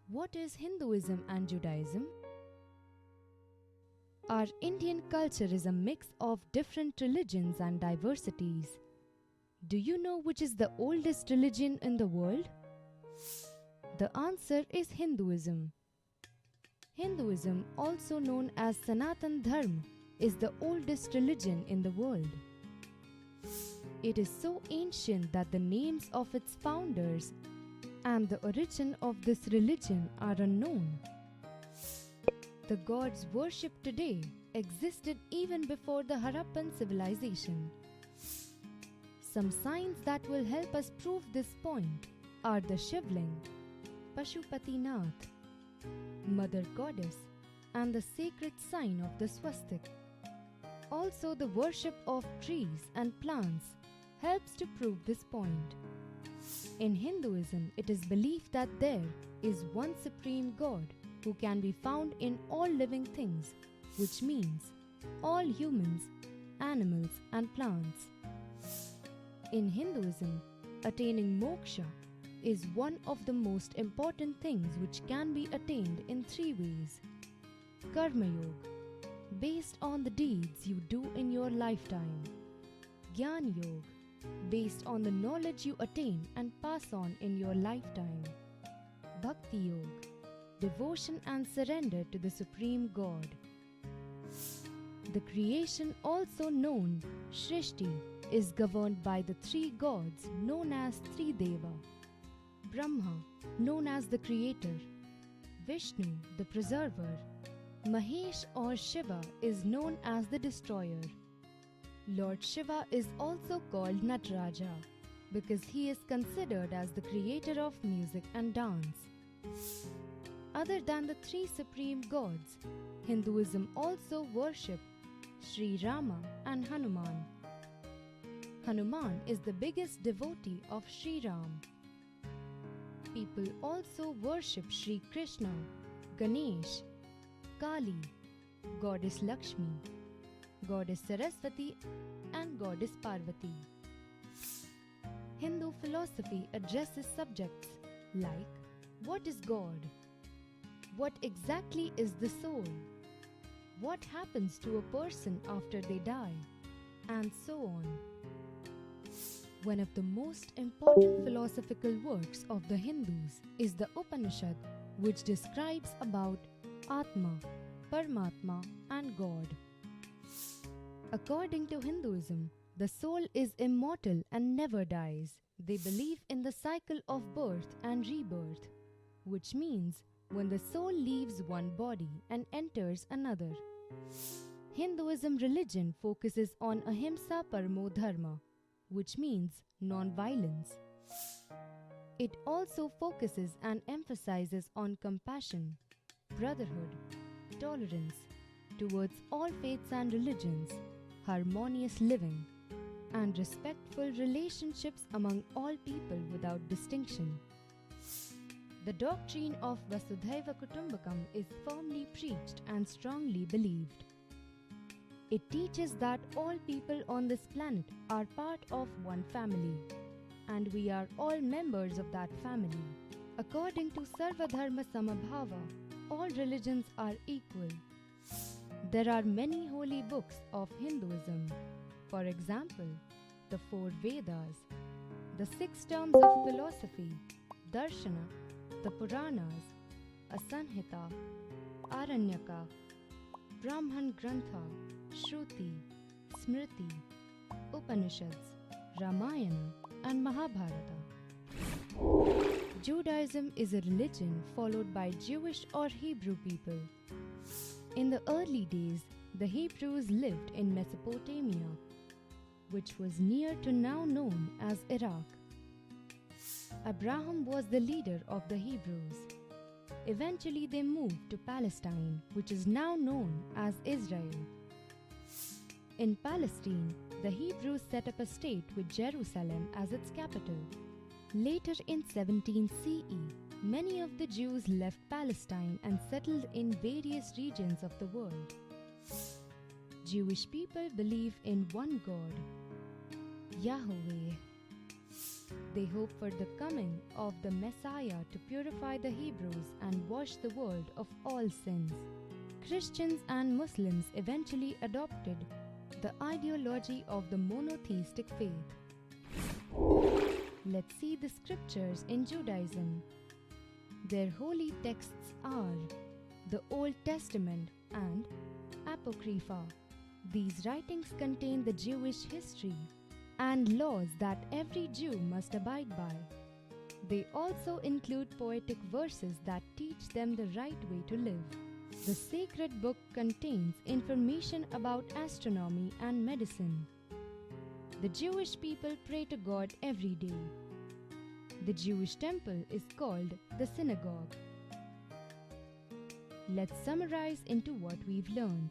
What is Hinduism and Judaism? Our Indian culture is a mix of different religions and diversities. Do you know which is the oldest religion in the world? The answer is Hinduism. Hinduism, also known as Sanatan Dharma, is the oldest religion in the world. It is so ancient that the names of its founders and the origin of this religion are unknown. The gods worshipped today existed even before the Harappan civilization. Some signs that will help us prove this point are the Shivling, Pashupatinath, Mother Goddess, and the sacred sign of the swastik. Also, the worship of trees and plants helps to prove this point. In Hinduism, it is believed that there is one supreme God who can be found in all living things, which means all humans, animals, and plants. In Hinduism, attaining moksha is one of the most important things which can be attained in three ways. Karma Yoga, based on the deeds you do in your lifetime. Jnana Yoga, based on the knowledge you attain and pass on in your lifetime. Bhakti Yoga, devotion and surrender to the Supreme God. The creation, also known Shrishti, is governed by the three gods known as Trideva. Brahma, known as the creator. Vishnu, the preserver. Mahesh or Shiva is known as the destroyer. Lord Shiva is also called Nataraja because he is considered as the creator of music and dance. Other than the three supreme gods, Hinduism also worships Sri Rama and Hanuman. Hanuman is the biggest devotee of Sri Ram. People also worship Sri Krishna, Ganesh, Kali, Goddess Lakshmi, Goddess Saraswati, and Goddess Parvati. Hindu philosophy addresses subjects like what is God? What exactly is the soul? What happens to a person after they die? And so on. One of the most important philosophical works of the Hindus is the Upanishad, which describes about Atma, Paramatma, and God. According to Hinduism, the soul is immortal and never dies. They believe in the cycle of birth and rebirth, which means when the soul leaves one body and enters another. Hinduism religion focuses on Ahimsa Paramo Dharma, which means non-violence. It also focuses and emphasizes on compassion, brotherhood, tolerance towards all faiths and religions, harmonious living, and respectful relationships among all people without distinction. The doctrine of Vasudhaiva Kutumbakam is firmly preached and strongly believed. It teaches that all people on this planet are part of one family, and we are all members of that family. According to Sarvadharma Samabhava, all religions are equal. There are many holy books of Hinduism. For example, the four Vedas, the 6 terms of philosophy, Darshana, the Puranas, Asanhita, Aranyaka, Brahman Grantha, Shruti, Smriti, Upanishads, Ramayana, and Mahabharata. Judaism is a religion followed by Jewish or Hebrew people. In the early days, the Hebrews lived in Mesopotamia, which was near to now known as Iraq. Abraham was the leader of the Hebrews. Eventually, they moved to Palestine, which is now known as Israel. In Palestine, the Hebrews set up a state with Jerusalem as its capital. Later in 17 CE, many of the Jews left Palestine and settled in various regions of the world. Jewish people believe in one God, Yahweh. They hope for the coming of the Messiah to purify the Hebrews and wash the world of all sins. Christians and Muslims eventually adopted the ideology of the monotheistic faith. Let's see the scriptures in Judaism. Their holy texts are the Old Testament and Apocrypha. These writings contain the Jewish history and laws that every Jew must abide by. They also include poetic verses that teach them the right way to live. The sacred book contains information about astronomy and medicine. The Jewish people pray to God every day. The Jewish temple is called the synagogue. Let's summarize into what we've learned.